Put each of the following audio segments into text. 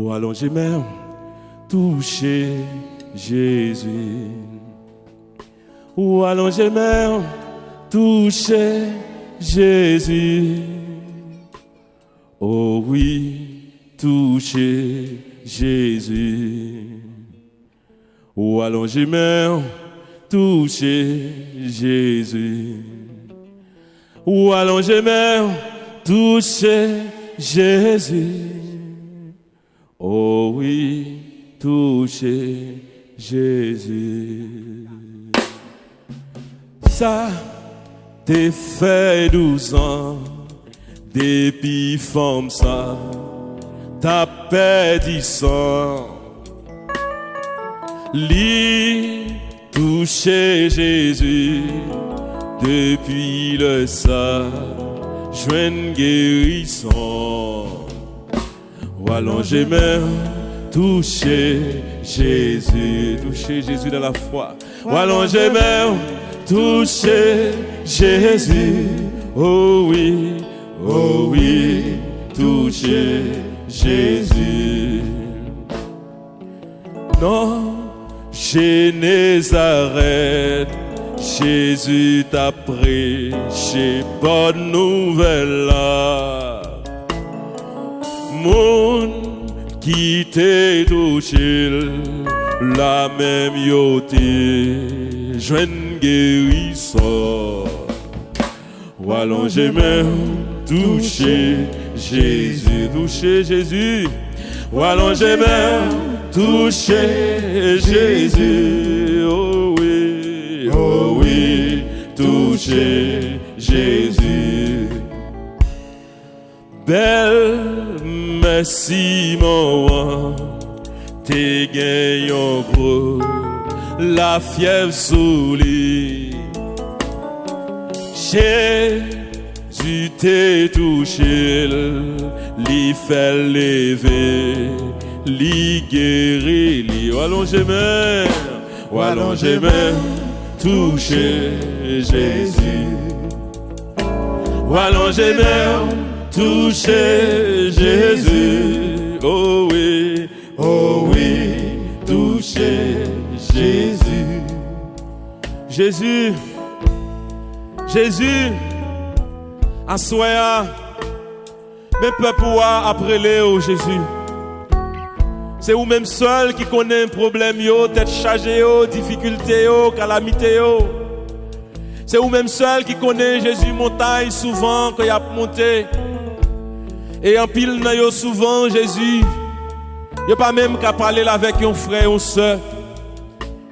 Ou allonger main, toucher Jésus. Ou allonger main, toucher Jésus. Oh oui, toucher Jésus. Ou allonger main, toucher Jésus. Ou allonger main, toucher Jésus. Oh oui, toucher Jésus. Ça t'es fait 12 ans, depuis femme ça, t'as perdu sang. Li toucher Jésus, depuis le ça, joine guérison. Ou allonger main, toucher Jésus dans la foi. Ou allonger main, toucher Jésus. Oh oui, toucher Jésus. Non, chez Nazareth, Jésus t'a prêché bonne nouvelle là. Moun qui t'est touché, la même yoté, joine guérison. Ou allonger main, toucher Jésus. Ou allonger main, toucher Jésus. Oh oui, toucher Jésus. Belle merci mon t'es gagné en gros la fièvre sous lit. Jésus t'es touché, li fait lever, li guéri, li allonger main, toucher Jésus. Ou allonger main, toucher Jésus. Oh oui, toucher Jésus. Jésus, à soya, mais peuple après Léo, Jésus. C'est vous même seul qui connaît un problème, tête chargée, difficulté, calamité. C'est vous même seul qui connaît Jésus montagne souvent quand il a monté. Et en pile nan yo souvent Jésus, yo pas même qu'à parler avec un frère ou sœur.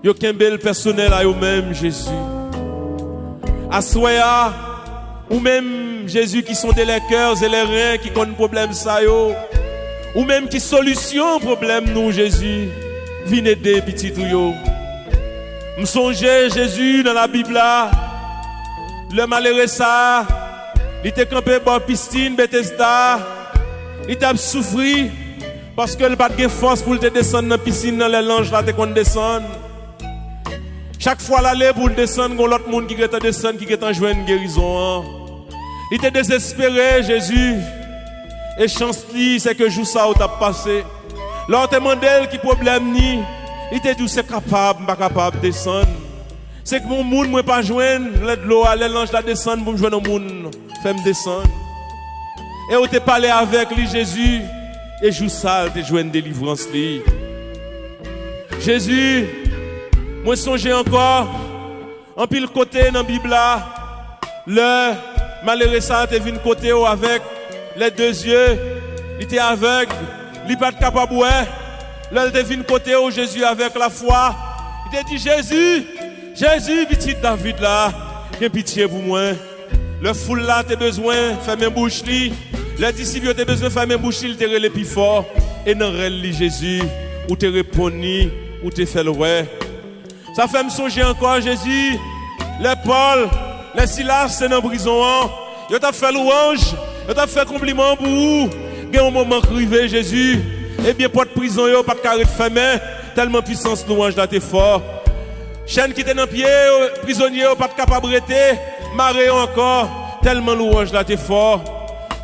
Yo kembel personnel à yo même Jésus. Assoya ou même Jésus qui sont les cœurs et les reins qui connaissent problème ça yo. Ou même qui solution problème nous Jésus. Vine aider petit tout yo. M'songe Jésus dans la Bible là. Le malheureux ça, il était campé dans la piscine Bethesda. Il t'a souffert parce que il n'a pas de force pour te descendre dans la piscine dans les langes là, te descendre. Chaque fois l'aller pour descendre, il y a l'autre monde qui est descendre, qui est en joindre une guérison. Il était désespéré, Jésus. Et chance li, c'est que jour ça t'a passé. L'autre demandé qui problème ni, il t'a dit c'est capable, pas capable de descendre. C'est que mon monde moi pas joindre, l'aide l'eau, les langes la descendre pour me joindre au monde, fait me descendre. Et on t'a parlé avec lui Jésus et jour ça te joindre délivrance li. Jésus, moi songe encore en pile côté dans la Bible là, le malheureux ça te venu côté avec les deux yeux, il était aveugle, il pas capable de voir. Là il te venu côté où Jésus avec la foi, il te dit Jésus, petit David là, viens pitié pour moi. Le foule là t'as besoin fermer bouche li. Les disciples t'as besoin fermer bouche li, te relé plus fort et dans li Jésus ou te répondre ou te fait le ouais. Ça fait me songer encore Jésus, les Paul, les Silas c'est dans prison. Yo t'a fait louange, yo t'a fait compliment pour vous. Il y a un moment crivé Jésus, et bien pas de prison yo, pas de carré de fermé, tellement puissance louange là t'es fort. Chaîne qui était dans pied, prisonnier pas de capable d'arrêter, marée encore, tellement louange là t'es fort.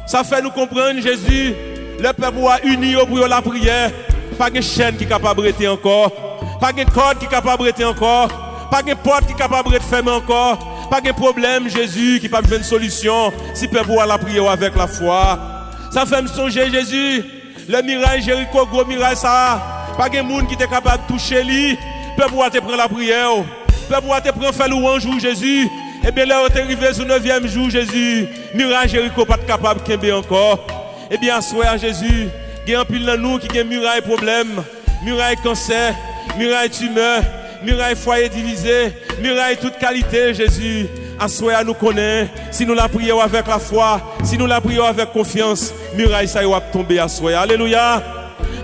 Ça fait nous comprendre Jésus, Le peuple a uni pour la prière. Pas de chaîne qui est capable de rester encore. Pas de corde qui est capable de rester encore. Pas de porte qui est capable de fermer encore. Pas de problème, Jésus, qui peut faire une solution. Si peuple a la prière avec la foi. Ça fait me songer, Jésus. Le miracle Jéricho, gros miracle ça. Pas de monde qui est capable de toucher lui. Peuple a te prendre la prière. Peuple a te prendre faire louange jour Jésus. Et bien là, on est arrivé sur le 9e jour, Jésus. Miracle Jéricho pas capable de kembe encore. Eh bien, soyez Jésus. Il y a un pile dans nous qui a muraille problème, muraille cancer, muraille tumeur, muraille foyer divisé, muraille toute qualité, Jésus. Assoya nous connaît. Si nous la prions avec la foi, si nous la prions avec confiance, muraille ça va tomber à soi. Alléluia.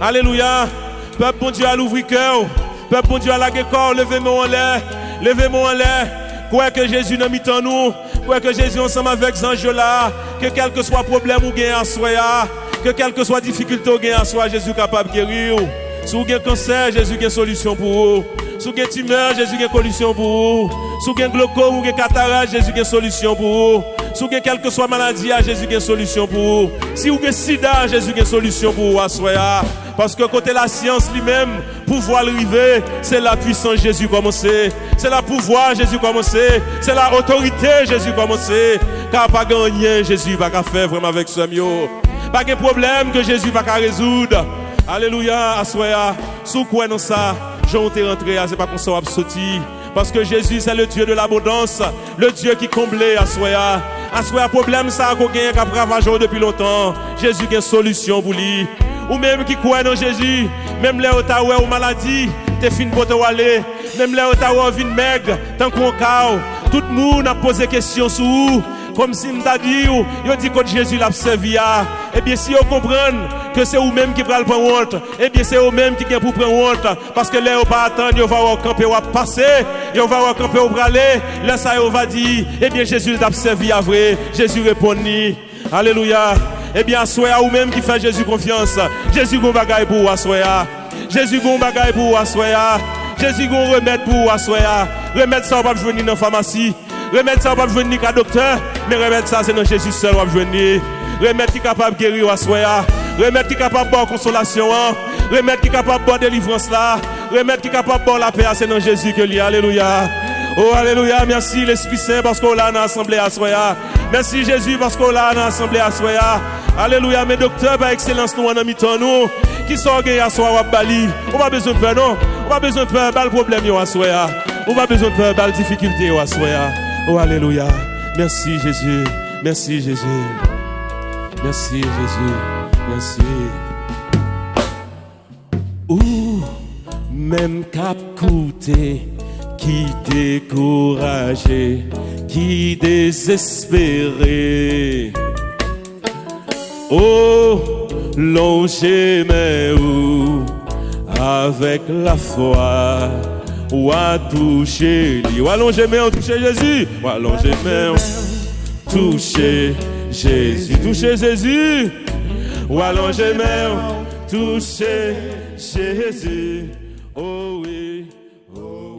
Alléluia. Peuple bon Dieu à l'ouvrir cœur. Peuple bon Dieu à la corps, levez-moi en l'air. Levez-moi en l'air. Quoi que Jésus n'a mis en nous, quoi que Jésus ensemble avec les anges là, que quel que soit problème ou gain à soi, que quelle que soit difficulté ou gain à soi, Jésus est capable de guérir. Si vous avez un cancer, Jésus a une solution pour vous. Si vous avez une tumeur, Jésus a une solution pour vous. Si vous avez un glaucome ou une cataracte, Jésus a une solution pour vous. Si vous avez quelle que soit maladie, Jésus a une solution pour vous. Si vous avez sida, Jésus a une solution pour vous. Parce que côté la science lui-même, pouvoir arriver, c'est la puissance Jésus commencé. C'est la pouvoir Jésus commencé. C'est la autorité Jésus commencé. Car pas gagner Jésus va faire vraiment avec ce mieux. Pas de problème que Jésus va résoudre. Alléluia, assoya. Sous quoi non ça, Jean t'es rentré, c'est pas qu'on soit sorti. Parce que Jésus c'est le Dieu de l'abondance, le Dieu qui comblait, assoya. Assoya, problème ça qu'on gagne qu'à ravager depuis longtemps. Jésus a une solution pour lui. Ou même qui croit dans Jésus, même les Ottawa ou maladie, t'es fin pour te aller. Même les Ottawa vin maigre, tant qu'on cao. Tout le monde a posé question sur vous. Comme si nous avons dit, il dit que Jésus l'a servi. Eh bien, si vous comprenez que c'est vous-même qui prenez prendre honte, eh bien, c'est vous-même qui pour prendre honte. Parce que là, vous pas attendre, vous va camper, vous passer, vous va camper, vous aller. Là, ça, vous va dire, eh bien, Jésus l'a servi à vrai. Jésus répondit. Alléluia. Eh bien, soyez vous-même qui fait Jésus confiance. Jésus gon bagaille pour vous, soyez. Jésus gon bagaille pour vous, soyez. Jésus gon remède pour vous, soyez. Remède ça, on va venir dans la pharmacie. Remède ça, on va venir à docteur. Mais remède ça, c'est dans Jésus seul, on va venir. Remède qui est capable de guérir, soyez. Remède qui est capable de boire consolation. Remède qui est capable de boire délivrance là. Remède qui est capable de boire la paix, c'est dans Jésus que lui. Alléluia. Oh, alléluia. Merci l'Esprit Saint parce qu'on l'a dans l'assemblée à soya. Merci Jésus parce qu'on l'a dans l'assemblée à soya. Alléluia. Mes docteurs, par excellence, nous en a mis nous. Qui sont gagnés à soya, Bali. On va besoin de peur, non? On va besoin de peur, bal problème, à soya. On va besoin de peur, bal difficulté, à soya. Oh, alléluia. Merci Jésus. Merci Jésus. Merci Jésus. Merci. Ou même cap coûté. Qui découragé, qui désespéré. Oh, longez mais où, avec la foi, ou à toucher lui. Ou allongez mais on toucher Jésus. Ou allongez mais on toucher Jésus. Toucher Jésus. Ou allongez mais on toucher Jésus. Oh oui, oh oui.